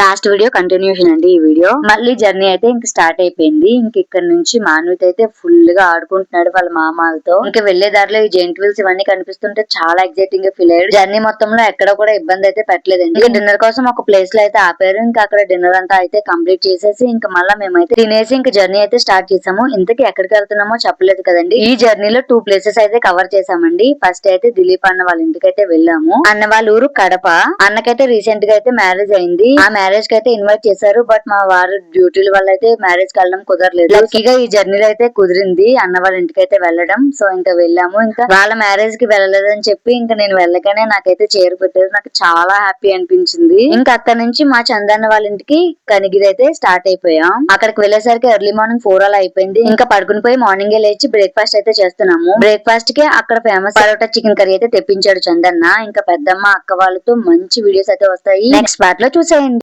Last video continuation అండి. ఈ video మళ్ళీ జర్నీ అయితే ఇంక స్టార్ట్ అయిపోయింది. ఇంక ఇక్కడ నుంచి మాన్విత్ అయితే ఫుల్ గా ఆడుకుంటున్నాడు వాళ్ళ మామాలతో. ఇంకా వెళ్లే దారిలో ఈ జెయింట్ వీల్స్ ఇవన్నీ కనిపిస్తుంటే చాలా ఎక్సైటింగ్ గా ఫీల్ అయ్యాడు. జర్నీ మొత్తంలో ఎక్కడ కూడా ఇబ్బంది అయితే పెట్టలేదండి. ఇంకా డిన్నర్ కోసం ఒక ప్లేస్ లో అయితే ఆపారు. ఇంకా అక్కడ డిన్నర్ అంతా అయితే కంప్లీట్ చేసేసి ఇంకా మళ్ళీ మేమైతే తినేసి ఇంకా జర్నీ అయితే స్టార్ట్ చేసాము. ఇంతకీ ఎక్కడికి వెళ్తున్నామో చెప్పలేదు కదండి. ఈ జర్నీలో 2 ప్లేసెస్ అయితే కవర్ చేసామండి. ఫస్ట్ అయితే దిలీప్ అన్న వాళ్ళ ఇంటికి అయితే వెళ్ళాము. అన్న వాళ్ళ ఊరు కడప. అన్నకైతే రీసెంట్ గా అయితే మ్యారేజ్ అయింది. ఆ మ్యారేజ్ కి అయితే ఇన్వైట్ చేశారు. బట్ మా వారు డ్యూటీల వల్ల అయితే మ్యారేజ్ కి వెళ్ళడం కుదరలేదు. లక్కీగా ఈ జర్నీలో అయితే కుదిరింది అన్న వాళ్ళ ఇంటికి అయితే వెళ్ళడం. సో ఇంకా వెళ్ళాము. ఇంకా వాళ్ళ మ్యారేజ్ కి వెళ్ళలేదని చెప్పి ఇంకా నేను వెళ్ళగానే నాకైతే చీర పెట్టారు. నాకు చాలా హ్యాపీ అనిపించింది. ఇంకా అక్కడ నుంచి మా చందన్న వాళ్ళ ఇంటికి కనిగిరి అయితే స్టార్ట్ అయిపోయాం. అక్కడికి వెళ్ళేసరికి ఎర్లీ మార్నింగ్ 4 అలా అయిపోయింది. ఇంకా పడుకుని పోయి మార్నింగ్ లేచి బ్రేక్ఫాస్ట్ అయితే చేస్తున్నాము. బ్రేక్ఫాస్ట్ కి అక్కడ ఫేమస్ పరోటా చికెన్ కర్రీ అయితే తెప్పించాడు చందన్న. ఇంకా పెద్దమ్మ అక్క వాళ్ళతో మంచి వీడియోస్ అయితే వస్తాయి. నెక్స్ట్ పార్ట్ లో చూసేయండి.